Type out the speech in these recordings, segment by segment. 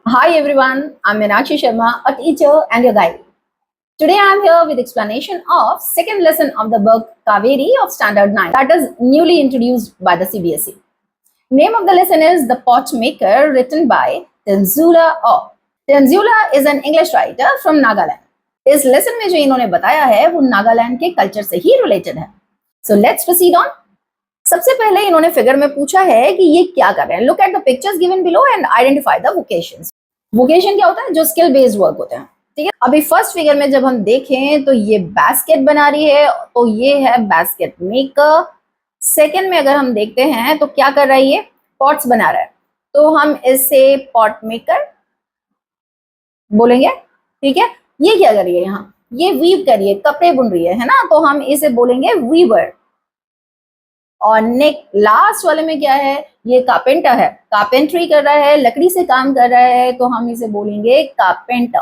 Hi everyone, I'm Meenakshi Sharma, a teacher and your guide. Today I'm here with explanation of second lesson of the book Kaveri of Standard 9 that is newly introduced by the CBSE. Name of the lesson is The Pot Maker, written by Tenzula Aw. Tenzula is an English writer from Nagaland. इस lesson में जो इन्होंने बताया है वो नागालैंड के culture से ही related है. So let's proceed on. सबसे पहले इन्होंने फिगर में पूछा है कि ये क्या कर रहे हैं. Look at the pictures given below and identify the vocations. Vocation क्या होता है? जो स्किल बेस्ड वर्क होते हैं. ठीक है, अभी फर्स्ट फिगर में जब हम देखें तो ये बास्केट बना रही है, तो ये है बास्केट मेकर. सेकेंड में अगर हम देखते हैं तो क्या कर रहा है, ये पॉट्स बना रहा है, तो हम इसे पॉट मेकर बोलेंगे. ठीक है, ये क्या कर रही है, यहाँ ये वीव कर रही है, कपड़े बुन रही है ना, तो हम इसे बोलेंगे वीवर. और नेक्स्ट लास्ट वाले में क्या है, ये कारपेंटर है, कारपेंट्री कर रहा है, लकड़ी से काम कर रहा है, तो हम इसे बोलेंगे कारपेंटर.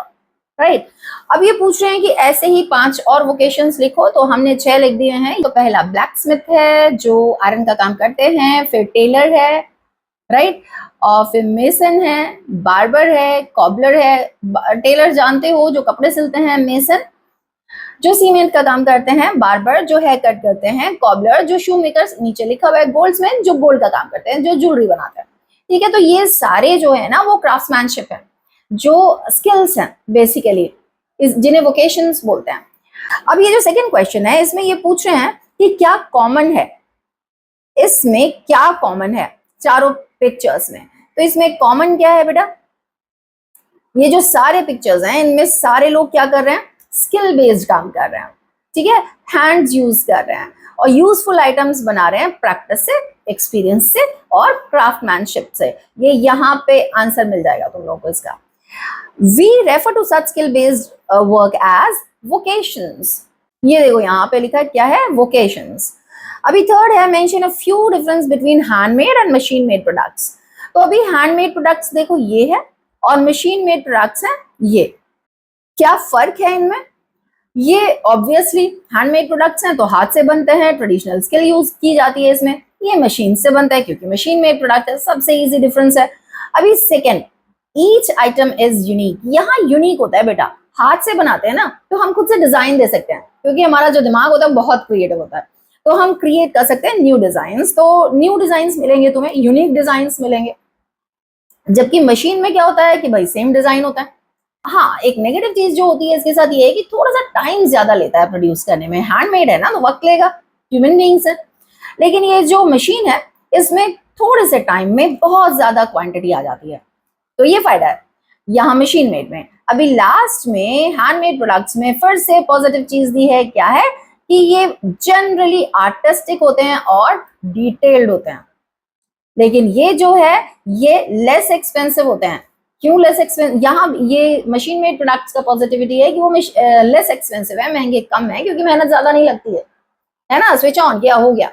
राइट. अब ये पूछ रहे हैं कि ऐसे ही 5 और वोकेशंस लिखो, तो हमने 6 लिख दिए हैं. तो पहला ब्लैक स्मिथ है जो आयरन का काम करते हैं, फिर टेलर है, राइट, और फिर मेसन है, बार्बर है, कॉबलर है. टेलर जानते हो जो कपड़े सिलते हैं, मेसन जो सीमेंट का काम करते हैं, बार्बर जो हेयर कट करते हैं, कॉबलर जो शू मेकर, नीचे लिखा हुआ है गोल्ड्समैन जो गोल्ड का काम करते हैं, जो ज्वेलरी बनाते हैं. ठीक है, तो ये सारे जो है ना वो क्राफ्ट्समैनशिप है, जो स्किल्स हैं बेसिकली, जिन्हें वोकेशंस बोलते हैं. अब ये जो सेकंड क्वेश्चन है इसमें ये पूछ रहे हैं कि क्या कॉमन है, इसमें क्या कॉमन है चारों पिक्चर्स में. तो इसमें कॉमन क्या है बेटा, ये जो सारे पिक्चर्स हैं इनमें सारे लोग क्या कर रहे हैं, स्किल बेस्ड काम कर रहे हैं. ठीक है, हैंड्स यूज कर रहे हैं और यूजफुल आइटम्स बना रहे हैं प्रैक्टिस से, एक्सपीरियंस से और क्राफ्टमैनशिप से. ये यहाँ पे आंसर मिल जाएगा तुम लोगों को इसका. We refer to such skill based work as vocations. ये देखो यहाँ पे लिखा है क्या है, वोकेशंस. अभी थर्ड है, mention a few difference between handmade and machine made products. तो अभी हैंडमेड प्रोडक्ट्स देखो ये है और मशीन मेड प्रोडक्ट्स हैं ये. क्या फर्क है इनमें? ये ऑब्वियसली हैंडमेड प्रोडक्ट्स हैं तो हाथ से बनते हैं, ट्रेडिशनल स्किल यूज की जाती है इसमें. ये मशीन से बनता है क्योंकि मशीन मेड प्रोडक्ट है. सबसे इजी डिफरेंस है. अभी second, each item is unique. यहाँ यूनिक होता है बेटा, हाथ से बनाते हैं ना तो हम खुद से डिजाइन दे सकते हैं, क्योंकि हमारा जो दिमाग होता है बहुत क्रिएटिव होता है, तो हम क्रिएट कर सकते हैं न्यू डिजाइन. तो न्यू डिजाइन मिलेंगे तुम्हें, यूनिक डिजाइन मिलेंगे. जबकि मशीन में क्या होता है कि भाई सेम डिजाइन होता है. हाँ, एक नेगेटिव चीज जो होती है इसके साथ ये है कि थोड़ा सा टाइम ज्यादा लेता है प्रोड्यूस करने में. हैंडमेड है ना तो वक्त लेगा, ह्यूमन बीइंग्स है. लेकिन ये जो मशीन है इसमें थोड़े से टाइम में बहुत ज्यादा क्वांटिटी आ जाती है, तो ये फायदा है यहाँ मशीन मेड में. अभी लास्ट में हैंडमेड प्रोडक्ट्स में फिर से पॉजिटिव चीज दी है, क्या है कि ये जनरली आर्टिस्टिक होते हैं और डिटेल्ड होते हैं. लेकिन ये जो है ये लेस एक्सपेंसिव होते हैं. क्यों लेस एक्सपेंसिव? यहाँ ये मशीन मेड प्रोडक्ट्स का पॉजिटिविटी है कि वो लेस एक्सपेंसिव है, महंगे कम है, क्योंकि मेहनत ज्यादा नहीं लगती है ना, स्विच ऑन किया हो गया.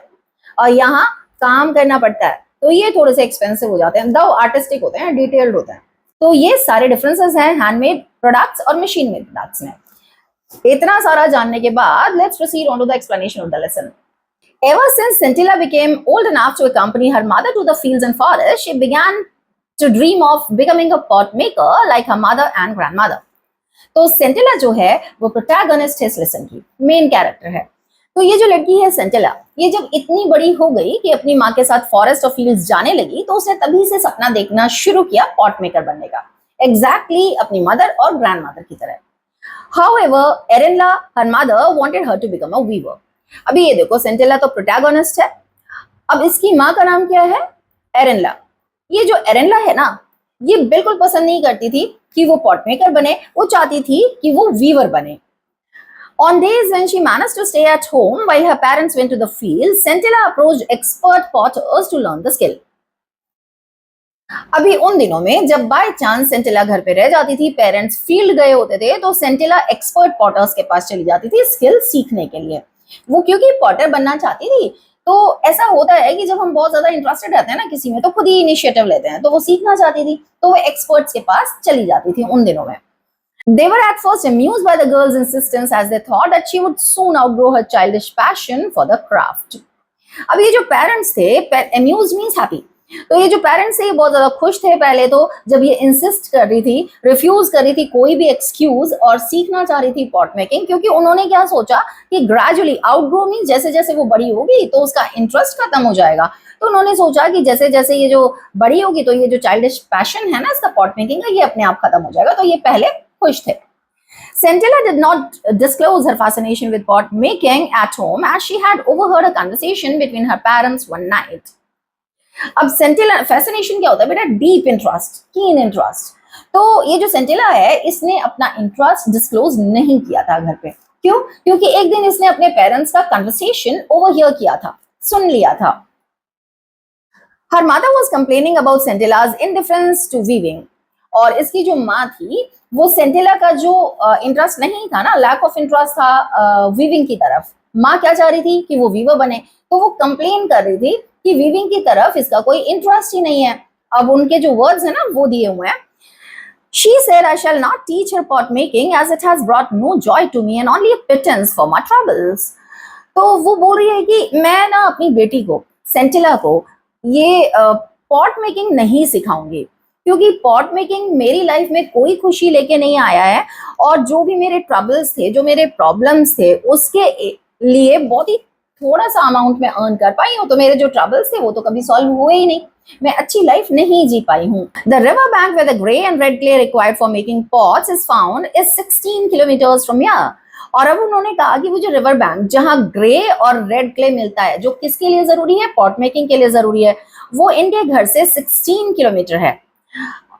और यहाँ काम करना पड़ता है, तो ये थोड़े से एक्सपेंसिव हो जाते हैं, दो आर्टिस्टिक होते हैं, डिटेल्ड होते हैं. तो ये सारे डिफरेंसेस हैं हैंडमेड प्रोडक्ट्स और मशीन मेड प्रोडक्ट्स में. इतना सारा जानने के बाद let's proceed on to the explanation of the lesson. Ever since Scintilla became old enough to accompany her mother to the fields and forests, she began to dream of becoming a pot maker like her mother and grandmother. तो सेंटिला जो है वो protagonist है इस lesson की, main character है. तो ये जो लड़की है सेंटिला, ये जब इतनी बड़ी हो गई कि अपनी माँ के साथ फॉरेस्ट और फील्ड्स जाने लगी, तो उसने तभी से सपना देखना शुरू किया पॉट मेकर बनने का, एग्जैक्टली अपनी मदर और ग्रैंड मदर की तरह. However, Erinla, her mother, wanted her to become a weaver. अभी ये देखो, सेंटिला तो प्रोटैगनिस्ट है. अब इसकी माँ का नाम क्या है? एरेनला. ये जो एरेनला है ना, ये बिल्कुल पसंद नहीं करती थी कि वो पॉट मेकर बने, वो चाहती थी कि वो वीवर बने. On days when she managed to stay at home while her parents went to the field, Scintilla approached expert potters to learn the skill. अभी उन दिनों में जब बाय चांस सेंटिला घर पे रह जाती थी, पेरेंट्स फील्ड गए होते थे, तो सेंटिला एक्सपर्ट पॉटर्स के पास चली जाती थी स्किल सीखने के लिए. वो क्योंकि पॉटर बनना चाहती थी, तो ऐसा होता है कि जब हम बहुत ज्यादा इंटरेस्टेड रहते हैं ना किसी में, तो खुद ही इनिशिएटिव लेते हैं, तो वो सीखना चाहती थी, तो वो एक्सपर्ट्स के पास चली जाती थी उन दिनों में. They were at first amused by the girl's insistence, as they thought that she would soon outgrow her childish passion for the craft. अब ये जो पेरेंट्स थे, amused means happy, तो ये जो पेरेंट्स थे ये बहुत ज्यादा खुश थे पहले तो, जब ये इंसिस्ट कर रही थी, रिफ्यूज कर रही थी कोई भी एक्सक्यूज और सीखना चाह रही थी पॉट मेकिंग, क्योंकि उन्होंने क्या सोचा कि ग्रेजुअली आउटग्रो मींस जैसे जैसे वो बड़ी होगी तो उसका इंटरेस्ट खत्म हो जाएगा। तो उन्होंने सोचा कि जैसे जैसे ये जो बड़ी होगी तो ये जो चाइल्डिश पैशन है ना इसका पॉट मेकिंग का, ये अपने आप खत्म हो जाएगा। तो ये पहले खुश थे। Centilla did not disclose her fascination with pot making at home as she had overheard a conversation between her parents one night. अब सेंटिला फैसिनेशन क्या होता है बेटा? Deep interest, keen interest. तो ये जो सेंटिला है इसने अपना इंटरेस्ट डिस्क्लोज नहीं किया था घर पे। क्यों? क्योंकि एक दिन इसने अपने पेरेंट्स का कन्वर्सेशन ओवरहियर किया था, सुन लिया था। Her mother was complaining about Scintilla's indifference to weaving, और इसकी जो माँ थी वो सेंटिला का जो इंटरेस्ट नहीं था ना, लैक ऑफ इंटरेस्ट था वीविंग की तरफ। माँ क्या चाह रही थी कि वो वीवर बने, तो वो कंप्लेन कर रही थी कि वीविंग की तरफ इसका कोई इंटरेस्ट ही नहीं है। अब उनके जो वर्ड्स है ना वो दिए हुए हैं। She said, I shall not teach her pot making as it has brought no joy to me and only a pittance for my troubles. तो वो बोल रही है कि मैं ना अपनी बेटी को, सेंटिला को, ये पॉट मेकिंग नहीं सिखाऊंगी, क्योंकि पॉट मेकिंग मेरी लाइफ में कोई खुशी लेके नहीं आया है, और जो भी मेरे ट्रबल्स थे, जो मेरे प्रॉब्लम्स थे, उसके लिए बहुत ही थोड़ा सा अमाउंट में अर्न कर पाई हूँ। तो मेरे जो ट्रबल्स थे वो तो कभी सॉल्व हुए ही नहीं, मैं अच्छी लाइफ नहीं जी पाई हूँ। The river bank where the grey and red clay required for making pots is found is 16 kilometers from here. और अब उन्होंने कहा कि वो जो रिवर बैंक जहाँ ग्रे और रेड क्ले मिलता है, जो किसके लिए जरूरी है? पॉट मेकिंग के लिए जरूरी है, वो इनके घर से 16 किलोमीटर है।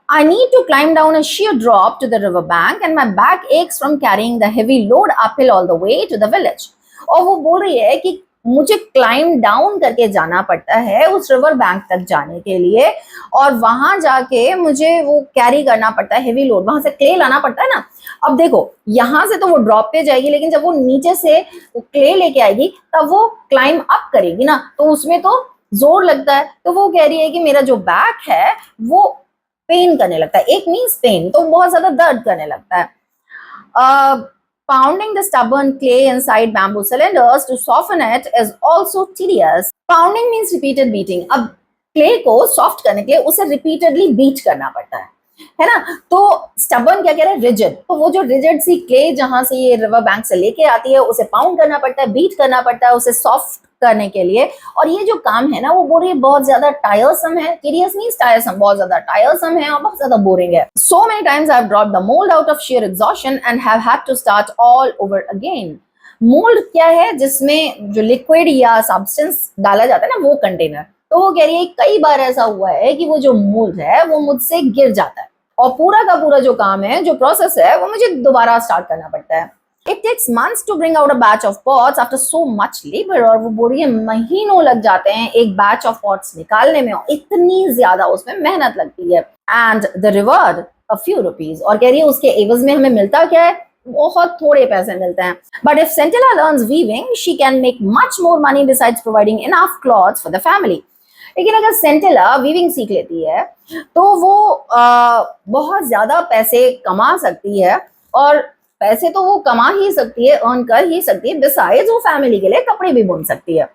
I need to climb down a sheer drop to the river bank and my back aches from carrying the heavy load uphill all the way to the village. और वो बोल रही है कि मुझे क्लाइम डाउन करके जाना पड़ता है उस रिवर बैंक तक जाने के लिए, और वहां जाके मुझे वो कैरी करना पड़ता है हेवी लोड, वहां से क्ले लाना पड़ता है ना। अब देखो यहां से तो वो ड्रॉप पे जाएगी, लेकिन जब वो नीचे से क्ले लेके आएगी तब वो क्लाइम अप करेगी ना, तो उसमें तो जोर लगता है। तो वो कह रही है कि मेरा जो बैक है वो पेन करने लगता है। एक मीन्स पेन, तो बहुत ज्यादा दर्द करने लगता है। Pounding the stubborn clay inside bamboo cylinders to soften it is also tedious. Pounding means repeated beating. अब clay को soft करने के लिए उसे repeatedly beat करना पड़ता है ना। तो stubborn क्या कह रहे हैं? rigid। तो वो जो rigid सी clay जहां से ये river bank से लेके आती है उसे pound करना पड़ता है, beat करना पड़ता है उसे soft करने के लिए। और ये जो काम है ना वो बोल रही है बहुत ज्यादा टायरसम है। tedious means टायरसम, बहुत ज्यादा टायरसम है और बहुत ज्यादा बोरिंग है। So many times I've dropped the mold out of sheer exhaustion and have had to start all over again. Mould क्या है? जिसमें जो लिक्विड या सब्सटेंस डाला जाता है ना, वो कंटेनर। तो वो कह रही है कई बार ऐसा हुआ है कि वो जो मोल्ड है वो मुझसे गिर जाता है और पूरा का पूरा जो काम है, जो प्रोसेस है, वो मुझे दोबारा स्टार्ट करना पड़ता है। It takes months to bring out a batch of pots after so much labor। और वो बोल रही है महीनों लग जाते हैं एक बैच ऑफ पॉट्स निकालने में, और इतनी ज्यादा उसमें मेहनत लगती है। And the reward a few rupees। और कह रही है उसके एवज में हमें मिलता क्या है? बहुत थोड़े पैसे मिलते हैं। But if Centilla learns weaving, she can make much more money besides providing enough clothes for the family। लेकिन अगर सेंटिला वीविंग सीख लेती है तो वो बहुत ज्यादा पैसे कमा सकती है, और पैसे तो वो कमा ही सकती है, अर्न कर ही सकती है, बिसाइड्स वो फैमिली के लिए कपड़े भी बुन सकती है।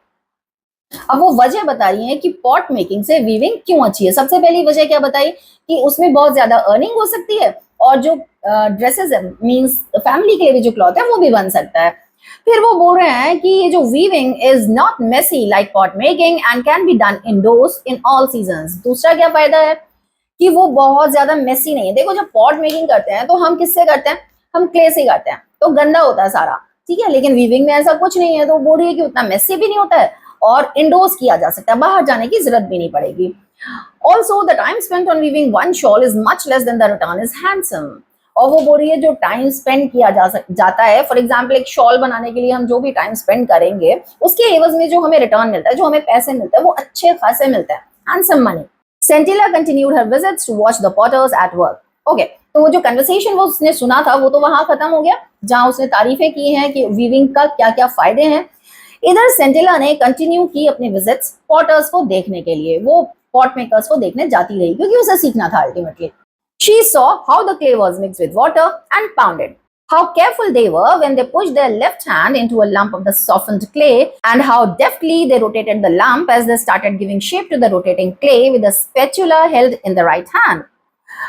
अब वो वजह बता रही है कि पॉट मेकिंग से वीविंग क्यों अच्छी है। सबसे पहली वजह क्या बताई? कि उसमें बहुत ज्यादा अर्निंग हो सकती है, और जो ड्रेसेस है मींस फैमिली के लिए भी जो क्लॉथ है वो भी बन सकता है। फिर वो बोल रहे हैं कि ये जो weaving is not messy like pot making and can be done indoors in all seasons. दूसरा क्या फायदा है? कि वो बहुत ज्यादा मेसी नहीं है। देखो जब पॉट मेकिंग करते हैं तो हम किससे करते हैं? हम क्ले से करते हैं, तो गंदा होता है सारा, ठीक है। लेकिन वीविंग में ऐसा कुछ नहीं है, तो बोल रही है कि उतना मेसी भी नहीं होता है और इंडोर्स किया जा सकता है, बाहर जाने की जरूरत भी नहीं पड़ेगी। Also the time spent on weaving one shawl is much less than the return is handsome. और वो बोल रही है जो टाइम स्पेंड किया जाता है, फॉर एग्जाम्पल एक शॉल बनाने के लिए हम जो भी टाइम स्पेंड करेंगे उसके एवज में जो हमें रिटर्न मिलता है, जो हमें पैसे मिलते हैं, वो अच्छे खासे मिलते हैं, handsome money. Centilla continued her visits to watch the potters at work. Okay, तो वो जो कन्वर्सेशन वो उसने सुना था वो तो वहां खत्म हो गया, जहां उसने तारीफें की हैं कि वीविंग का क्या क्या फायदे हैं। इधर सेंटिला ने कंटिन्यू की अपने विजिट्स पॉटर्स को देखने के लिए। वो पॉट मेकर्स को देखने जाती रही क्योंकि उसे सीखना था ultimately. She saw how the clay was mixed with water and pounded. How careful they were when they pushed their left hand into a lump of the softened clay, and how deftly they rotated the lump as they started giving shape to the rotating clay with a spatula held in the right hand.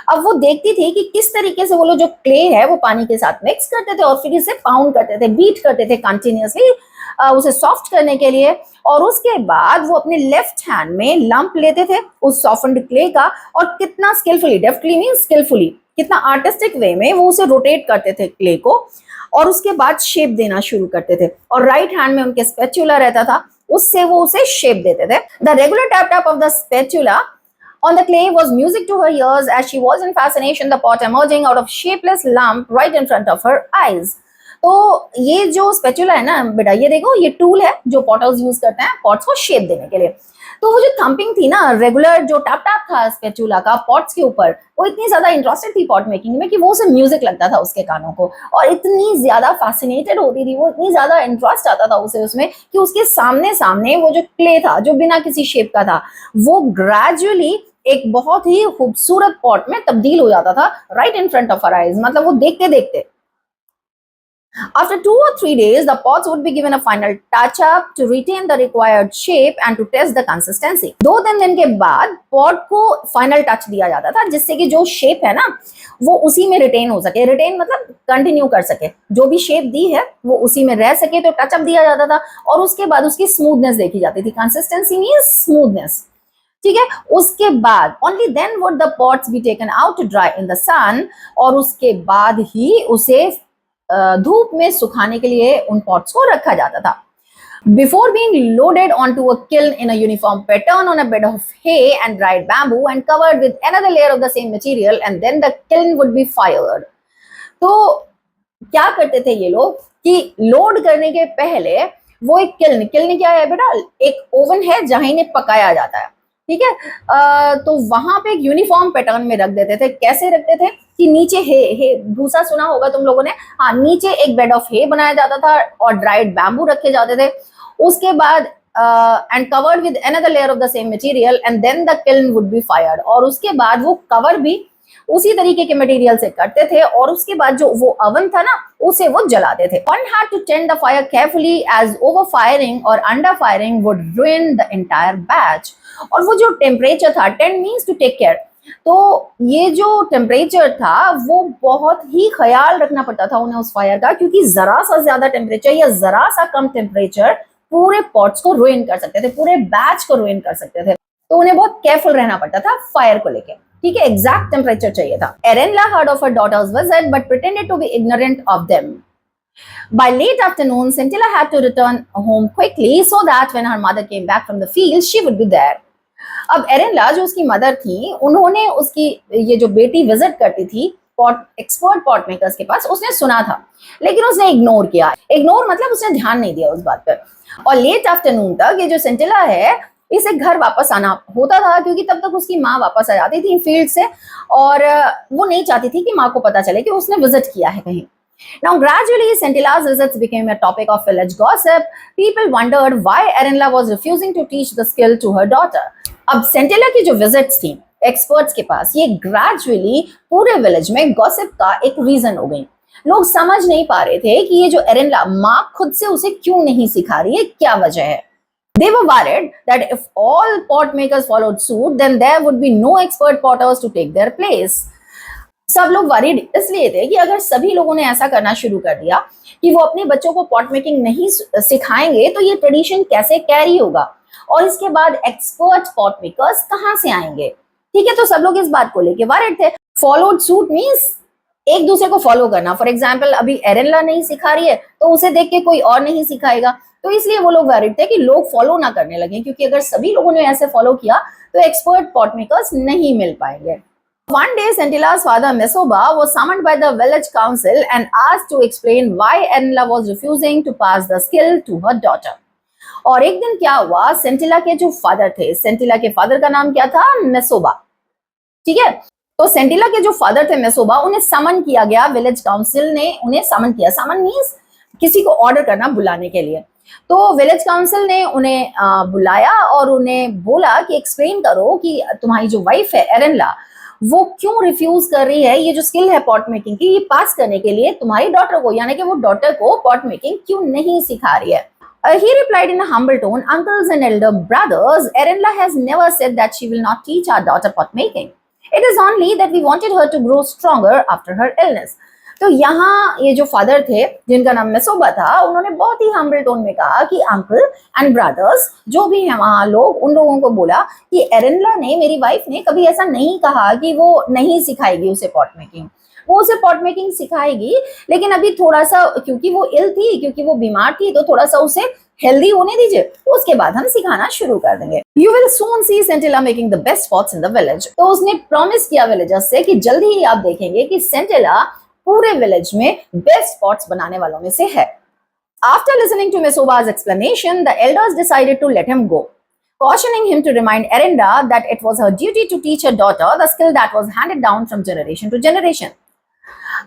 अब वो देखती थी कि किस तरीके से वो लोग जो क्ले है वो पानी के साथ मिक्स करते थे और फिर इसे पाउंड करते थे, बीट करते थे कंटिन्यूअसली उसे सॉफ्ट करने के लिए, और उसके बाद वो अपने लेफ्ट हैंड में लंप लेते थे उस सॉफ्टन्ड क्ले का, और कितना स्किलफुली, डेफ्टली मीन स्किलफुली, कितना आर्टिस्टिक वे में वो उसे रोटेट करते थे क्ले को, और उसके बाद शेप देना शुरू करते थे, और राइट हैंड में उनके स्पैचुला रहता था, उससे वो उसे शेप देते थे. The regular tap tap of the spatula on the clay was music to her ears as she was in fascination, the pot emerging out of shapeless lump right in front of her eyes. तो ये जो spatula है ना बेटा, ये देखो, ये tool है जो पॉटर्स यूज करते हैं पॉट्स को शेप देने के लिए. तो वो जो थंपिंग थी ना, रेगुलर जो टैप टैप था स्पैचुला का पॉट्स के ऊपर, वो इतनी ज्यादा इंटरेस्टेड थी पॉट मेकिंग में कि वो उसे म्यूजिक लगता था उसके कानों को, और इतनी ज्यादा फैसिनेटेड होती थी वो, इतनी ज्यादा इंटरेस्ट आता था उसे उसमें कि उसके सामने सामने वो जो क्ले था जो बिना किसी शेप का था, वो ग्रेजुअली एक बहुत ही खूबसूरत पॉट में तब्दील हो जाता था right in front of our eyes. मतलब वो देखते देखते. After 2 or 3 days, the pots would be given a final touch up to retain the required shape and to test the consistency. 2-3 दिन के बाद पॉट को फाइनल टच दिया जाता था जिससे कि जो शेप है ना वो उसी में रिटेन हो सके. रिटेन मतलब कंटिन्यू कर सके, जो भी शेप दी है वो उसी में रह सके, तो टचअप दिया जाता था, और उसके बाद उसकी स्मूथनेस देखी जाती थी. Consistency means smoothness. ठीक है. उसके बाद only then would the pots be taken out to dry in the sun, और उसके बाद ही उसे धूप में सुखाने के लिए उन पॉट्स को रखा जाता था. Before being loaded onto a kiln in a uniform pattern on a bed of hay and dried bamboo and covered with another layer of the same material, and then the kiln would be fired. तो क्या करते थे ये लोग कि load करने के पहले वो एक किल्न क्या है बेटा, एक ओवन है जहां इन्हें पकाया जाता है. ठीक है. तो वहां पे एक यूनिफॉर्म पैटर्न में रख देते थे. कैसे रखते थे कि नीचे हे भूसा सुना होगा तुम लोगों ने, हाँ, नीचे एक बेड ऑफ हे बनाया जाता था और ड्राइड बैम्बू रखे जाते थे. उसके बाद and covered with another layer of the same material and then the kiln would be fired, और उसके बाद वो कवर भी उसी तरीके के मटेरियल से करते थे, और उसके बाद जो वो ओवन था ना उसे वो जलाते थे. One had to tend the fire carefully as over firing or under firing would ruin the entire batch. और वो जो टेम्परेचर था, tend means to take care, तो ये जो टेम्परेचर था वो बहुत ही ख्याल रखना पड़ता था उन्हें उस फायर का, क्योंकि जरा सा ज्यादा टेम्परेचर या जरा सा कम टेम्परेचर पूरे पॉट्स को रुइन कर सकते थे, पूरे बैच को रुइन कर सकते थे. तो उन्हें बहुत केयरफुल रहना पड़ता था फायर को लेके. ठीक है. एग्जैक्ट टेम्परेचर चाहिए था. एरेनला heard of her daughter's visit but pretended to be ignorant of them. By late afternoon, Scintilla had to return home quickly so that when her mother came back from the field, she would be there. अब एरेनला जो उसकी mother थी, उन्होंने उसकी ये जो बेटी visit करती थी एक्सपर्ट पॉट मेकर्स के पास, उसने सुना था लेकिन उसने इग्नोर किया. इग्नोर मतलब उसने ध्यान नहीं दिया उस बात पर. और लेट आफ्टरनून तक ये जो सेंटिला है इसे घर वापस आना होता था, क्योंकि तब तक उसकी माँ वापस आ जाती थी फील्ड से, और वो नहीं चाहती थी कि माँ को पता चले कि उसने विजिट किया है कहीं. Now gradually Scintilla's visits became a topic of village gossip. People wondered why Erinla was refusing to teach the skill to her daughter. अब सेंटिला की जो विजिट्स थी एक्सपर्ट्स के पास, ये ग्रेजुअली पूरे विलेज में गॉसिप का एक रीजन हो गई. लोग समझ नहीं पा रहे थे कि ये जो एरेनला माँ खुद से उसे क्यों नहीं सिखा रही है, क्या वजह है. They were worried that if all pot makers followed suit, then there would be no expert potters to take their place. सब लोग वरीड इसलिए थे कि अगर सभी लोगों ने ऐसा करना शुरू कर दिया कि वो अपने बच्चों को पॉट मेकिंग नहीं सिखाएंगे तो ये ट्रेडिशन कैसे कैरी होगा, और इसके बाद एक्सपर्ट पॉट मेकर्स कहाँ से आएंगे. ठीक है. तो सब लोग इस बात को लेके वरीड थे. फॉलोड सूट मींस एक दूसरे को फॉलो करना. फॉर एग्जाम्पल अभी एरेनला नहीं सिखा रही है तो उसे देख के कोई और नहीं सिखाएगा, तो इसलिए वो लोग वरीड थे कि लोग फॉलो ना करने लगे, क्योंकि अगर सभी लोगों ने ऐसे फॉलो किया तो एक्सपर्ट पॉट मेकर्स नहीं मिल पाएंगे. One day, Scintilla's father Mesoba was summoned by the village council and asked to explain why Erinla was refusing to pass the skill to her daughter. और एक दिन क्या हुआ, सेंटिला के जो फादर थे, सेंटिला के फादर का नाम क्या था, मेसोबा. ठीक है. तो सेंटिला के जो फादर थे मेसोबा, उन्हें समन किया गया, विलेज काउंसिल ने उन्हें समन किया. समन मींस किसी को ऑर्डर करना, बुलाने के लिए. तो विलेज काउंसिल ने उन्हें बुलाया और उन्हें बोला कि एक्सप्लेन करो कि तुम्हारी जो वाइफ है एरेनला, वो क्यों रिफ्यूज कर रही है ये जो स्किल है पॉट मेकिंग की, ये पास करने के लिए तुम्हारी डॉटर को, यानी कि वो डॉटर को पॉट मेकिंग क्यों नहीं सिखा रही है? He replied in a humble tone, uncles and elder brothers, Erinla has never said that she will not teach our daughter pot making. It is only that we wanted her to grow stronger after her illness. तो यहाँ ये जो father थे जिनका नाम मेसोबा था, उन्होंने बहुत ही हम्बल टोन में कहा कि अंकल एंड ब्रदर्स जो भी हैं वहाँ लोग, उन लोगों को बोला कि एरिनला ने, मेरी वाइफ ने कभी ऐसा नहीं कहा कि वो नहीं सिखाएगी उसे पॉट मेकिंग, वो उसे पॉट मेकिंग सिखाएगी, लेकिन अभी थोड़ा सा, क्योंकि वो इल थी, क्योंकि वो बीमार थी, तो थोड़ा सा उसे हेल्दी होने दीजिए, तो उसके बाद हम सिखाना शुरू कर देंगे। You will soon see Scintilla making the best pots in the village. तो उसने प्रॉमिस किया विलेजर्स से कि जल्दी ही आप देखेंगे कि सेंटिला पूरे विलेज में बेस्ट पॉट्स बनाने वालों में से है। After listening to Mesoba's explanation, the elders decided to let him go, cautioning him to remind Erinda that it was her duty to teach her daughter the skill that was handed down from generation to generation.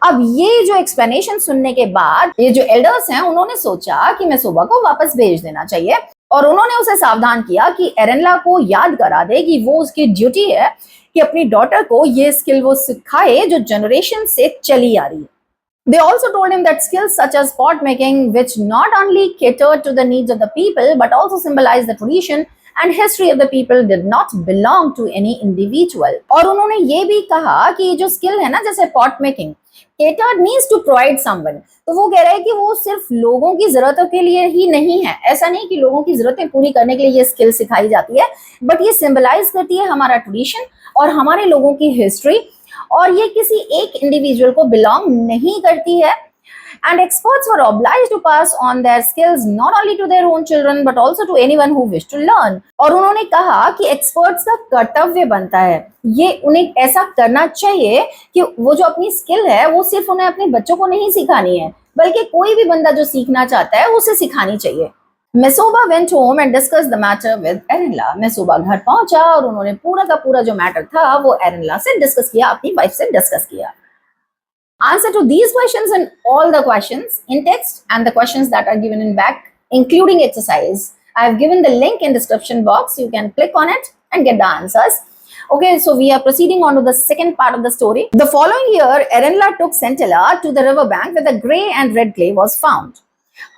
अब ये जो explanation सुनने के बाद ये जो elders हैं, उन्होंने सोचा कि मेसोबा को वापस भेज देना चाहिए, और उन्होंने उसे सावधान किया कि एरिनला को याद करा दे कि वो उसकी ड्यूटी है कि अपनी डॉटर को ये स्किल वो सिखाए जो जनरेशन से चली आ रही है। They also told him that skills such as pot making, which not only catered to the needs of the people but also symbolized the tradition and history of the people, did not belong to any individual. और उन्होंने ये भी कहा कि ये जो skill है ना, जैसे pot making, catered means to provide someone, तो वो कह रहे हैं कि वो सिर्फ लोगों की जरूरतों के लिए ही नहीं है। ऐसा नहीं कि लोगों की जरूरतें पूरी करने के लिए ये स्किल सिखाई जाती है, बट ये सिंबलाइज करती है हमारा ट्रेडिशन और हमारे लोगों की हिस्ट्री, और ये किसी एक इंडिविजुअल को बिलोंग नहीं करती है। And experts were obliged to pass on their skills not only to their own children but also to anyone who wished to learn. और उन्होंने कहा कि एक्सपर्ट्स का कर्तव्य बनता है, ये उन्हें ऐसा करना चाहिए कि वो जो अपनी स्किल है वो सिर्फ उन्हें अपने बच्चों को नहीं सिखानी है, बल्कि कोई भी बंदा जो सीखना चाहता है उसे सिखानी चाहिए। मेसोबा went home and discussed the matter with Erinla. मेसोबा घर पहुंचा और उन्होंने पूरा का पूरा जो मैटर था वो एरिनला से डिस्कस किया, अपनी वाइफ से डिस्कस किया। Answer to these questions and all the questions in text and the questions that are given in back, including exercise, I have given the link in description box. You can click on it and get the answers. Okay, so we are proceeding on to the second part of the story. The following year, Erinla took Centilla to the river bank where the grey and red clay was found.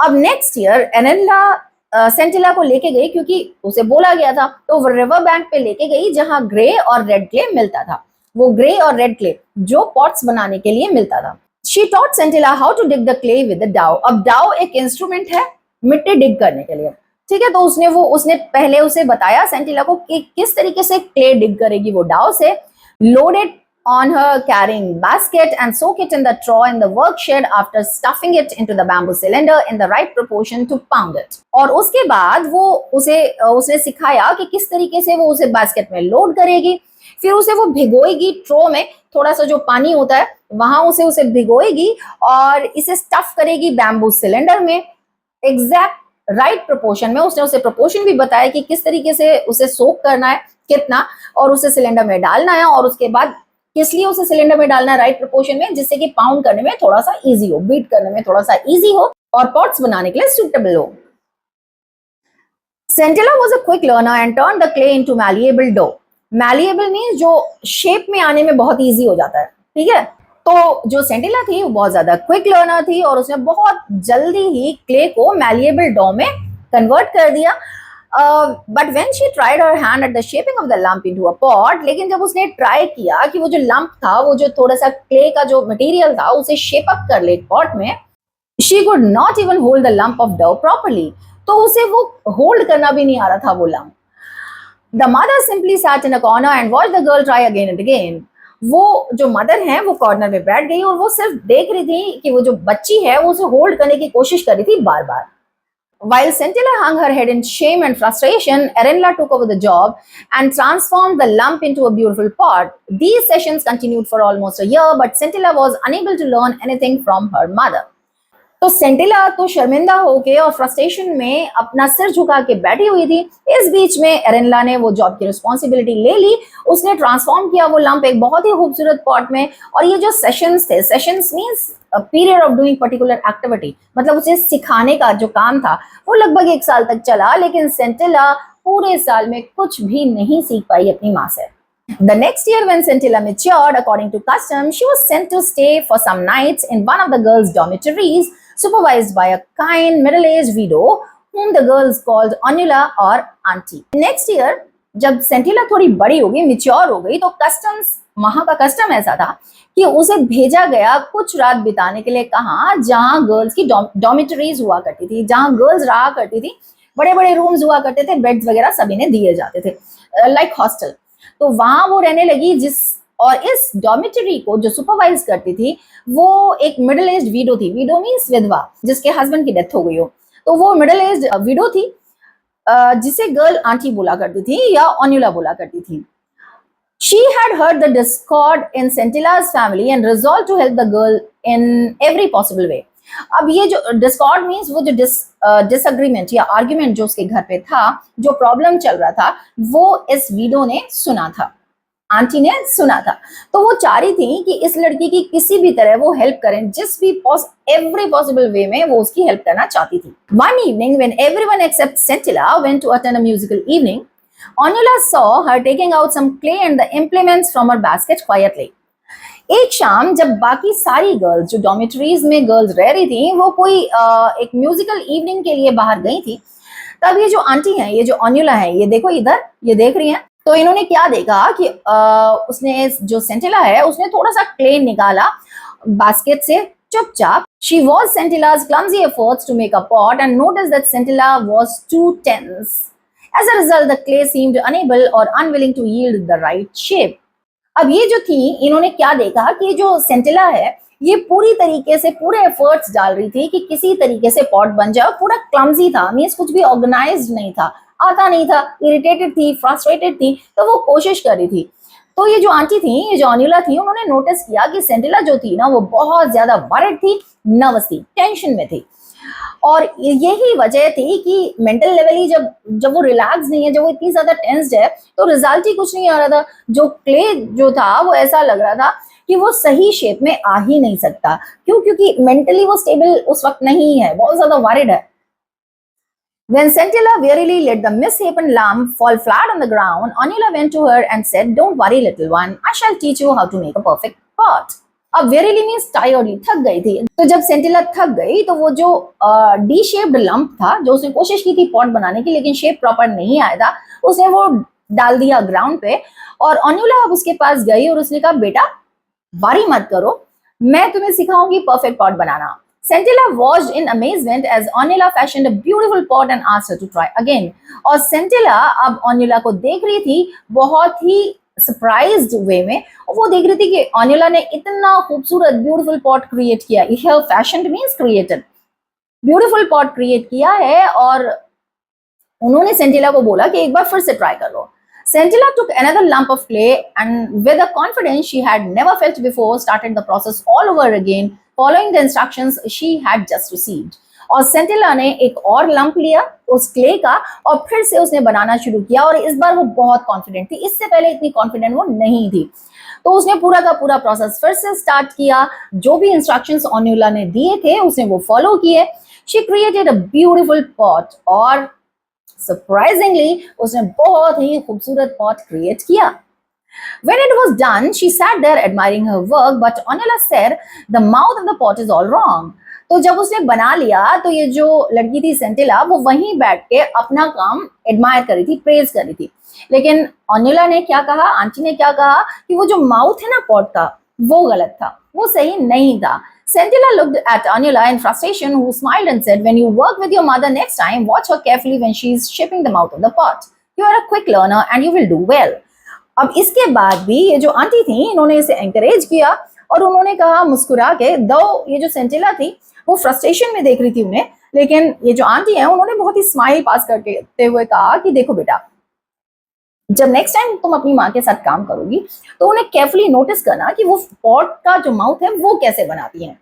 अब next year एरिनला सेंटिला को लेके गई, क्योंकि उसे बोला गया था, तो वो रिवर बैंक पे लेके गई जहां ग्रे और रेड क्ले मिलता था। वो ग्रे और रेड क्ले जो पॉट्स बनाने के लिए मिलता था। She taught Scintilla how to dig the clay with the dough. अब डाउ एक इंस्ट्रूमेंट है मिट्टी डिग करने के लिए, ठीक है, तो उसने पहले उसे बताया सेंटिला को कि किस तरीके से क्ले डिग करेगी वो डाउ से। Loaded on her carrying basket and soak it in the straw in the work shed after stuffing it into the bamboo cylinder in the right proportion to pound it. और उसके बाद वो उसे सिखाया कि किस तरीके से वो उसे बास्केट में लोड करेगी, फिर उसे वो भिगोएगी ट्रो में, थोड़ा सा जो पानी होता है वहां उसे भिगोएगी और इसे स्टफ करेगी बैम्बू सिलेंडर में एग्जैक्ट राइट प्रोपोर्शन में। उसने उसे प्रोपोर्शन भी बताया कि किस तरीके से उसे सोक करना है, कितना, और उसे सिलेंडर में डालना है, और उसके बाद किस लिए उसे सिलेंडर में डालना है राइट प्रोपोर्शन में, जिससे कि पाउंड करने में थोड़ा सा इजी हो, बीट करने में थोड़ा सा इजी हो और पॉट्स बनाने के लिए सुटेबल हो। Scintilla was a quick learner and turn the clay into malleable dough. Malleable means जो शेप में आने में बहुत इजी हो जाता है, ठीक है। तो जो सेंटिला थी वो बहुत ज्यादा क्विक लर्नर थी और उसने बहुत जल्दी ही क्ले को मैलिएबल डो में कन्वर्ट कर दिया। But when she tried her hand at the shaping of the lump into a pot, लेकिन जब उसने ट्राई किया कि वो जो लंप था, वो जो थोड़ा सा क्ले का जो मटेरियल था, उसे शेप अप कर ले पॉट में, she could not even hold the lump of dough properly. तो उसे वो होल्ड करना भी नहीं आ रहा था वो lump. The mother simply sat in a corner and watch the girl try again and again. वो जो मदर है वो कॉर्नर में बैठ गई और वो सिर्फ देख रही थी कि वो जो बच्ची है वो उसे होल्ड करने की कोशिश कर रही थी बार बार। While Centilla hung her head in shame and frustration, Erinla took over the job and transformed the lump into a beautiful pot. These sessions continued for almost a year, but Centilla was unable to learn anything from her mother. तो सेंटिला तो शर्मिंदा होके और frustration में अपना सिर झुका के बैठी हुई थी। इस बीच में एरिनला ने वो जॉब की रिस्पॉन्सिबिलिटी ले ली। उसने ट्रांसफॉर्म किया वो लंप एक बहुत ही खूबसूरत पॉट में। और ये जो सेशंस थे, sessions means period of doing particular activity, मतलब उसे सिखाने का जो काम था वो लगभग 1 साल तक चला। लेकिन सेंटिला पूरे साल में कुछ भी नहीं सीख पाई अपनी माँ से। The next year, when Scintilla matured, according to custom, she was sent to stay for some nights in one of the girls' dormitories, supervised by a kind, middle-aged widow, whom the girls called Anula or Auntie. Next year, जब सेंटिला थोड़ी बड़ी हो गई, mature हो गई, तो customs, वहां का कस्टम ऐसा था कि उसे भेजा गया कुछ रात बिताने के लिए कहाँ, जहां गर्ल्स की डॉर्मिटरीज हुआ करती थी, जहां गर्ल्स रहा करती थी, बड़े बड़े रूम्स हुआ करते थे, बेड्स वगैरह सभी ने दिए जाते थे, लाइक हॉस्टल। तो वहां वो रहने लगी, और इस डॉर्मिटरी को जो सुपरवाइज करती थी वो एक मिडिल एज विडो थी। विडो मीन्स विधवा, जिसके हस्बैंड की डेथ हो गई हो। तो वो मिडिल एज विडो थी, जिसे गर्ल आंटी बोला करती थी या ओन्युला बोला करती थी। She had heard the discord in Scintilla's family and resolved to help the girl in every possible way. अब ये जो डिस्कॉर्ड मीन्स वो जो डिसएग्रीमेंट या आर्ग्यूमेंट जो उसके घर पे था, जो प्रॉब्लम चल रहा था, वो इस विडो ने सुना था, आंटी ने सुना था। तो वो चाह रही थी कि इस लड़की की किसी भी तरह वो हेल्प करें, जिस भी एवरी पॉसिबल वे में वो उसकी हेल्प करना चाहती थी। One evening when everyone except Scintilla went to attend a musical evening, Anula saw her taking out some clay and the implements from her basket quietly. एक शाम जब बाकी सारी गर्ल्स जो डॉर्मिटरीज में गर्ल्स रह रही थी, वो कोई एक म्यूजिकल इवनिंग के लिए बाहर गई थी, तब ये जो आंटी है, ये जो Anula है, ये देखो इधर, ये देख रही हैं। तो इन्होंने क्या देखा कि उसने, जो सेंटिला है, उसने थोड़ा सा क्ले निकाला बास्केट से चुपचाप। She was Scintilla's clumsy efforts to make a pot and noticed that Scintilla was too tense. As a result, the clay seemed unable or unwilling to yield the right shape. अब ये जो थी, इन्होंने क्या देखा कि जो सेंटिला है, ये पूरी तरीके से पूरे एफर्ट्स डाल रही थी कि किसी तरीके से पॉट बन जाए, पूरा क्लमजी था, मीन्स कुछ भी ऑर्गेनाइज्ड नहीं था, आता नहीं था, इरिटेटेड थी, फ्रस्ट्रेटेड थी, तो वो कोशिश कर रही थी। तो ये जो आंटी थी, ये जो Anula थी, उन्होंने नोटिस किया कि सेंटिला जो थी ना, वो बहुत ज्यादा वरिड थी, नर्वस थी, टेंशन में थी। और यही वजह थी कि मेंटल लेवल ही जब वो रिलैक्स नहीं है, जब वो इतनी ज्यादा टेंस्ड है, तो रिजल्ट ही कुछ नहीं आ रहा था। जो क्ले जो था, वो ऐसा लग रहा था कि वो सही शेप में आ ही नहीं सकता। क्यों? क्योंकि मेंटली वो स्टेबल उस वक्त नहीं है, बहुत ज्यादा वरिड है। When Scintilla wearily let the misshapen lamp fall flat on the ground, Anula went to her and said, "Don't worry, little one. I shall teach you how to make a perfect pot." अब wearily means tiredly, थक गई थी। तो जब सेंटिला थक गई, तो वो जो डी शेप्ड लंप था, जो उसने कोशिश की थी पॉट बनाने की, लेकिन शेप प्रॉपर नहीं आया था, उसने वो डाल दिया ग्राउंड पे। और Anula अब उसके पास गई और उसने कहा, बेटा वरी मत करो, मैं तुम्हें सिखाऊंगी परफेक्ट पॉट बनाना। Scintilla watched in amazement as Anula fashioned a beautiful pot and asked her to try again. और Scintilla अब Anula को देख रही थी बहुत ही सरप्राइज्ड वे में, और वो देख रही थी कि Anula ने इतना खूबसूरत ब्यूटीफुल पॉट क्रिएट किया। Here fashioned means created, beautiful pot create किया है। और उन्होंने Scintilla को बोला कि एक बार फिर से ट्राई कर लो। Scintilla took another lump of clay and with a confidence she had never felt before started the process all over again, following the instructions she had just received. और Scintilla ने एक और लंप लिया उस clay का और फिर से उसने बनाना शुरू किया, और इस बार वो बहुत कॉन्फिडेंट थी, इससे पहले इतनी कॉन्फिडेंट वो नहीं थी। तो उसने पूरा का पूरा प्रोसेस फिर से स्टार्ट किया, जो भी इंस्ट्रक्शंस Anula ने दिए थे उसने वो फॉलो किए। She created a beautiful pot और सरप्राइजिंगली उसने बहुत ही खूबसूरत पॉट क्रिएट किया। When it was done, she sat there admiring her work, but Anula said, "The mouth of the pot is all wrong." तो जब उसने बना लिया, तो ये जो लड़की थी Scintilla, वो वहीं बैठ के अपना काम एडमायर कर रही थी, प्रेज कर रही थी। लेकिन Anula ने क्या कहा, आंटी ने क्या कहा कि वो जो माउथ है ना पॉट का, वो गलत था, वो सही नहीं था। Scintilla looked at Anula in frustration, who smiled and said, "When you work with your mother next time, watch her carefully when she is shaping the mouth of the pot. You are a quick learner and you will do well." अब इसके बाद भी ये जो aunty थी, इन्होंने इसे encourage किया और उन्होंने कहा मुस्कुरा के, दो ये जो Scintilla थी वो फ्रस्ट्रेशन में देख रही थी उन्हें, लेकिन ये जो आंटी है उन्होंने बहुत ही स्माइल पास करते हुए कहा कि देखो बेटा, जब नेक्स्ट टाइम तुम अपनी माँ के साथ काम करोगी तो उन्हें केयरफुली नोटिस करना कि वो पॉट का जो माउथ है वो कैसे बनाती हैं,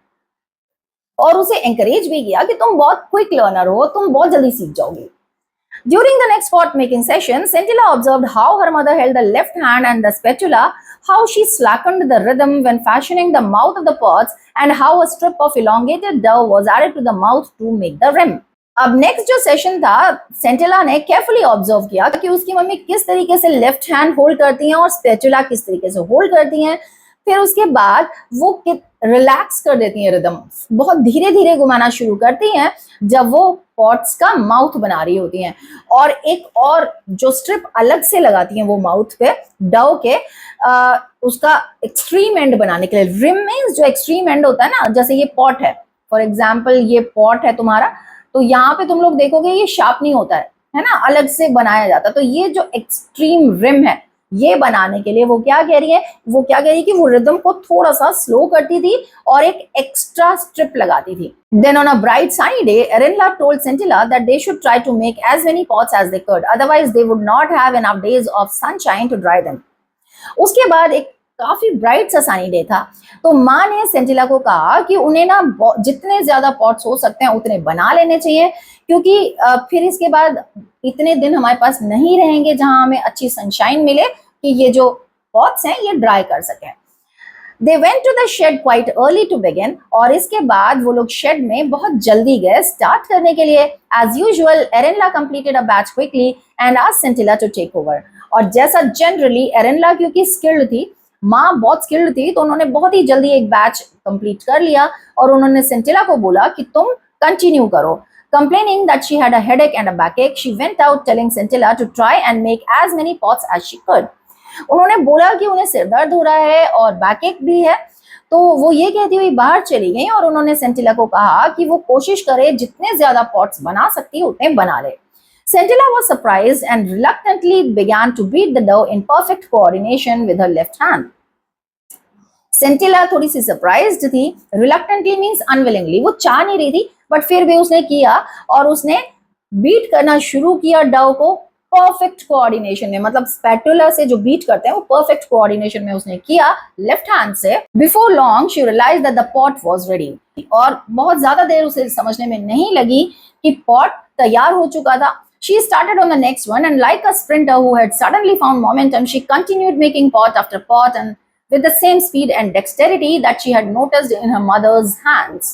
और उसे एंकरेज भी किया कि तुम बहुत क्विक लर्नर हो, तुम बहुत जल्दी सीख जाओगी। During the next pot making session, Scintilla observed how her mother held the left hand and the spatula, how she slackened the rhythm when fashioning the mouth of the pots, and how a strip of elongated dough was added to the mouth to make the rim. अब next जो session था, सेंटिला ने carefully observe किया कि उसकी mummy किस तरीके से लेफ्ट हैंड होल्ड करती हैं और स्पैचुला किस तरीके से होल्ड करती हैं। फिर उसके बाद वो रिलैक्स कर देती हैं रिदम, बहुत धीरे धीरे घुमाना शुरू करती हैं जब वो पॉट्स का माउथ बना रही होती हैं, और एक और जो स्ट्रिप अलग से लगाती हैं वो माउथ पे डो के उसका एक्सट्रीम एंड बनाने के लिए। रिम मींस जो एक्सट्रीम एंड होता है ना, जैसे ये पॉट है, फॉर एग्जाम्पल ये पॉट है तुम्हारा, तो यहाँ पे तुम लोग देखोगे ये शार्प नहीं होता है ना, अलग से बनाया जाता। तो ये जो एक्सट्रीम रिम है, ये बनाने के लिए वो क्या कह रही है कि वो रिदम को थोड़ा सा स्लो करती थी और एक एक्स्ट्रा स्ट्रिप लगाती थी। Then on a bright sunny day, Erinla told Scintilla that they should try to make as many pots as they could, otherwise they would not have enough days of sunshine to dry them. उसके बाद एक काफी bright सा sunny day था, तो माँ ने सेंटिला को कहा कि उन्हें ना जितने ज्यादा पॉट्स हो सकते हैं उतने बना लेने चाहिए, क्योंकि फिर इसके बाद इतने दिन हमारे पास नहीं रहेंगे जहां हमें अच्छी सनशाइन मिले कि ये जो पॉट्स हैं ये ड्राई कर सकें। They went to the shed quite early to begin, और इसके बाद वो लोग शेड में बहुत जल्दी गए स्टार्ट करने के लिए। As usual, Erinla completed a batch quickly and asked Scintilla to take over. और जैसा जनरली एरिनला क्योंकि स्किल्ड थी, माँ बहुत स्किल्ड थी, तो उन्होंने बहुत ही जल्दी एक बैच कंप्लीट कर लिया और उन्होंने सेंटिला को बोला कि तुम कंटिन्यू करो। Complaining that she had a headache and a backache, she went out telling Scintilla to try and make as many pots as she could. उन्होंने बोला कि उन्हें सिर दर्द हो रहा है और बैकेक भी है, तो वो ये कहती हुई बाहर चली गई और उन्होंने सेंटिला को कहा कि वो कोशिश करे जितने ज्यादा पॉट्स बना सकती है उतने बना ले। Scintilla was surprised and reluctantly began to beat the dough in perfect coordination with her left hand. Scintilla थोड़ी सी सरप्राइज्ड थी, reluctantly means unwillingly, वो चाह नहीं रही थी, बट फिर भी उसने किया और उसने बीट करना शुरू किया डो को परफेक्ट कोऑर्डिनेशन में, मतलब स्पैटुला से जो बीट करते हैं वो परफेक्ट कोऑर्डिनेशन में उसने किया लेफ्ट हैंड से। Before long she realised that the pot was ready, और बहुत ज्यादा देर उसे समझने में नहीं लगी कि पॉट तैयार हो चुका था। She started on the next one, and like a sprinter who had suddenly found momentum, she continued making pot after pot, and with the same speed and dexterity that she had noticed in her mother's hands.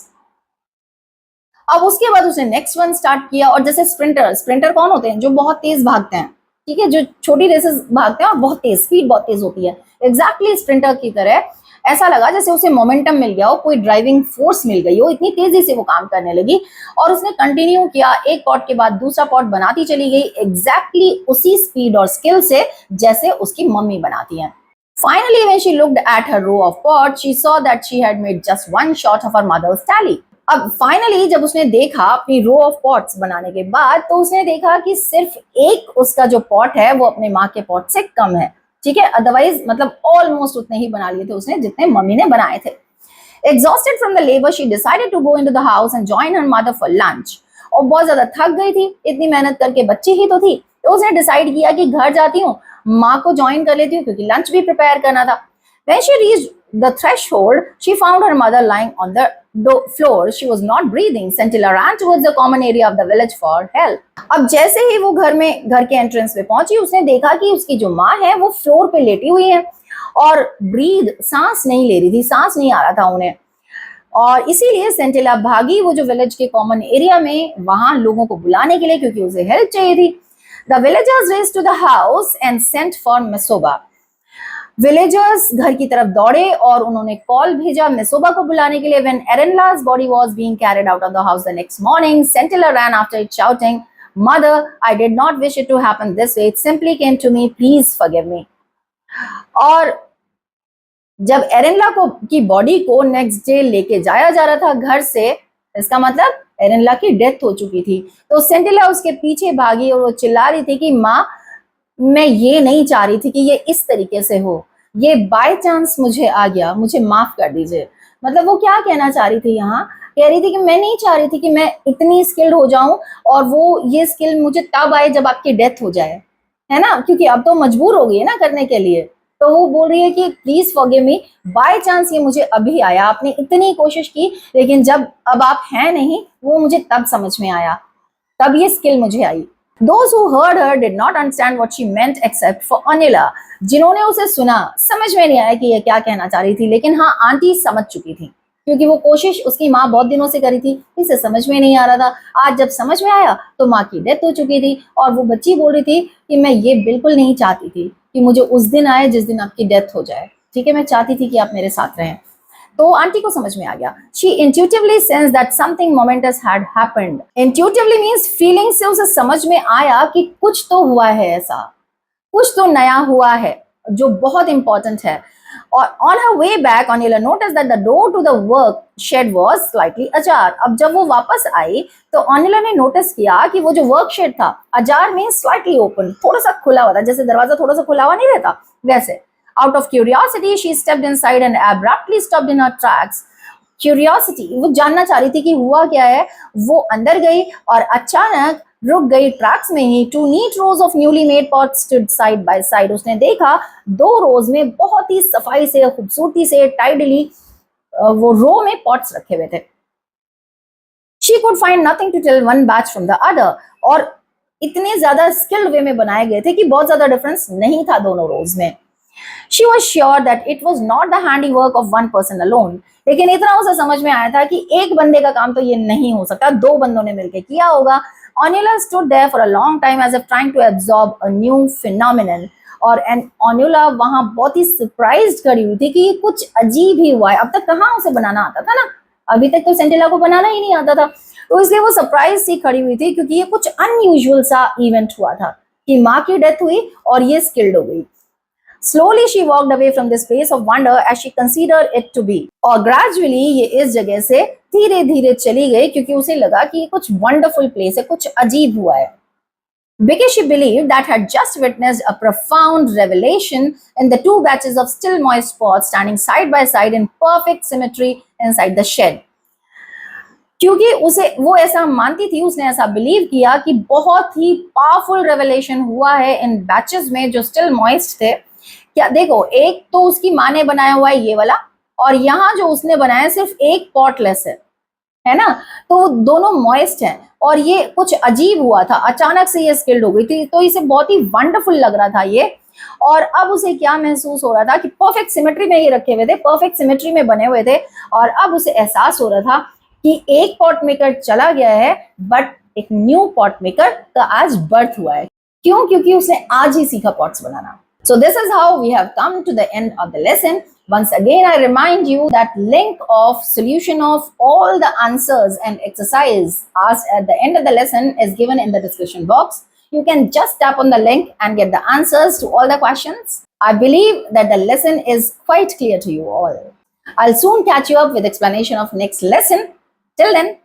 अब उसके बाद उसने next one start किया, और जैसे sprinter कौन होते हैं, जो बहुत तेज भागते हैं, ठीक है, जो छोटी रेसेस भागते हैं और बहुत तेज, स्पीड बहुत तेज होती है, एग्जैक्टली स्प्रिंटर की तरह ऐसा लगा जैसे उसे मोमेंटम मिल गया हो, कोई ड्राइविंग फोर्स मिल गई हो, इतनी तेजी से वो काम करने लगी। और उसने कंटिन्यू किया, एक पॉट के बाद दूसरा पॉट बनाती चली गई एग्जैक्टली उसी स्पीड और स्किल से जैसे उसकी मम्मी बनाती हैं। Finally, when she looked at her row of pots, she saw that she had made just one short of her mother's tally. अब फाइनली जब उसने देखा अपनी रो ऑफ पॉट्स बनाने के बाद, तो उसने देखा कि सिर्फ एक उसका जो पॉट है वो अपने माँ के पॉट से कम है, ठीक है, अदरवाइज मतलब ऑलमोस्ट उतने ही बना लिए थे उसने जितने मम्मी ने बनाए थे। Exhausted from the labor, she decided to go into the house and join her mother for lunch. और बहुत ज्यादा थक गई थी, इतनी मेहनत करके, बच्ची ही तो थी, तो उसने डिसाइड किया कि घर जाती हूँ, माँ को ज्वाइन कर लेती हूँ क्योंकि लंच भी प्रिपेयर करना था। When she reached the threshold, she found her mother lying on the floor. She was not breathing. Scintilla ran towards the common area of the village for help. अब जैसे ही वो घर के एंट्रेंस पे पहुंची, उसने देखा कि उसकी जो माँ है वो फ्लोर पे लेटी हुई है और सांस नहीं ले रही थी, सांस नहीं आ रहा था उन्हें, और इसीलिए सेंटिला भागी वो जो विलेज के कॉमन एरिया में, वहां लोगों को बुलाने के लिए, क्योंकि उसे हेल्प चाहिए थी। The villagers raced to the house and sent for Mesoba. Villagers घर की तरफ दौड़े और उन्होंने कॉल भेजा मेसोबा को बुलाने के लिए। When Erinla's body was being carried out of the house the next morning, Scintilla ran after it shouting, "Mother, I did not wish it to happen this way. It simply came to me. Please forgive me." और जब एरिनला की body को next day लेके जाया जा रहा था घर से, इसका मतलब एरिनला की डेथ हो चुकी थी, तो सेंटिला उसके पीछे भागी और वो चिल्ला रही थी कि माँ, मैं ये नहीं चाह रही थी कि ये इस तरीके से हो, ये बाय चांस मुझे आ गया, मुझे माफ कर दीजिए। मतलब वो क्या कहना चाह रही थी यहाँ, कह रही थी कि मैं नहीं चाह रही थी कि मैं इतनी स्किल्ड हो जाऊं और वो ये स्किल मुझे तब आए जब आपकी डेथ हो जाए, है ना, क्योंकि अब तो मजबूर हो गई है ना करने के लिए। तो वो बोल रही है कि please forgive me, by chance ये मुझे अभी आया, आपने इतनी कोशिश की लेकिन जब अब आप हैं नहीं, वो मुझे तब समझ में आया, तब ये स्किल मुझे आई। Those who heard her did not understand what she meant except for Anila. जिन्होंने उसे सुना समझ में नहीं आया कि ये क्या कहना चाह रही थी, लेकिन हाँ आंटी समझ चुकी थी। क्योंकि वो कोशिश उसकी माँ बहुत दिनों से करी थी, इसे समझ में नहीं आ रहा था। आज जब समझ में आया तो माँ की डेथ हो चुकी थी और वो बच्ची बोल रही थी कि मैं ये बिल्कुल नहीं चाहती थी कि मुझे उस दिन आए जिस दिन आपकी डेथ हो जाए, ठीक है, मैं चाहती थी कि आप मेरे साथ रहें। तो आंटी को समझ में आ गया। She intuitively sense that something moments had happened. Intuitively means feeling से उसे समझ में आया कि कुछ तो हुआ है, ऐसा कुछ तो नया हुआ है जो बहुत इंपॉर्टेंट है। और on her way back Scintilla notice that the door to the work shed was slightly ajar. अब जब वो वापस आई तो ऑनिला ने नोटिस किया कि वो जो वर्क शेड था, अजार मींस स्लाइटली ओपन, थोड़ा सा खुला हुआ था, जैसे दरवाजा थोड़ा सा खुला हुआ नहीं रहता वैसे। Out of curiosity she stepped inside and abruptly stopped in her tracks. Curiosity, वो जानना चाह रही थी कि हुआ क्या है, वो अंदर गई और अचानक रुक गई ट्रैक्स में ही। Two neat rows of newly made pots stood side by side. उसने देखा दो रोज में बहुत ही सफाई से, खूबसूरती से, टाइडली वो रो में पॉट्स रखे हुए थे। She could find nothing to tell one batch from the other. और इतने ज्यादा स्किल्ड वे में बनाए गए थे कि बहुत ज्यादा डिफरेंस नहीं था दोनों रोज में। She was sure that it was not the handiwork of one person alone. लेकिन इतना उसे समझ में आया था कि एक बंदे का काम तो ये नहीं हो सकता, दो बंदों ने मिलकर किया होगा। Onula stood there for a long time as if trying to absorb a new phenomenon. और Onula वहां बहुत ही सरप्राइज्ड खड़ी हुई थी कि ये कुछ अजीब ही हुआ है। अब तक कहाँ उसे बनाना आता था ना, अभी तक तो सेंटिला को बनाना ही नहीं आता था, तो इसलिए वो सरप्राइज सी खड़ी हुई थी क्योंकि ये कुछ अनयूजुअल सा इवेंट हुआ था कि माँ की डेथ हुई और ये स्किल्ड हो गई। Slowly she walked away from this place of wonder as she considered it to be. और gradually ये इस जगह से धीरे धीरे चली गई क्योंकि उसे लगा कि ये कुछ wonderful place है, कुछ अजीब हुआ है. Because she believed that had just witnessed a profound revelation in the two batches of still moist pots standing side by side in perfect symmetry inside the shed. क्योंकि उसे वो ऐसा मानती थी, उसने ऐसा बिलीव किया कि बहुत ही पावरफुल रेवलेशन हुआ है इन बैचेस में जो स्टिल मॉइस्ट थे। क्या देखो, एक तो उसकी माँ ने बनाया हुआ है ये वाला, और यहाँ जो उसने बनाया सिर्फ एक पॉटलेस है ना, तो वो दोनों मॉइस्ट हैं और ये कुछ अजीब हुआ था, अचानक से ये स्किल्ड हो गई थी, तो इसे बहुत ही वंडरफुल लग रहा था ये। और अब उसे क्या महसूस हो रहा था कि परफेक्ट सिमेट्री में ये रखे हुए थे, परफेक्ट सिमेट्री में बने हुए थे, और अब उसे एहसास हो रहा था कि एक पॉट मेकर चला गया है बट एक न्यू पॉट मेकर का आज बर्थ हुआ है। क्यों? क्योंकि उसने आज ही सीखा pots banana. So this is how we have come to the end of the lesson. Once again, I remind you that link of solution of all the answers and exercise asked at the end of the lesson is given in the description box. You can just tap on the link and get the answers to all the questions. I believe that the lesson is quite clear to you all. I'll soon catch you up with explanation of next lesson. Till then,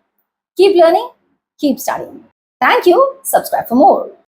keep learning, keep studying. Thank you. Subscribe for more.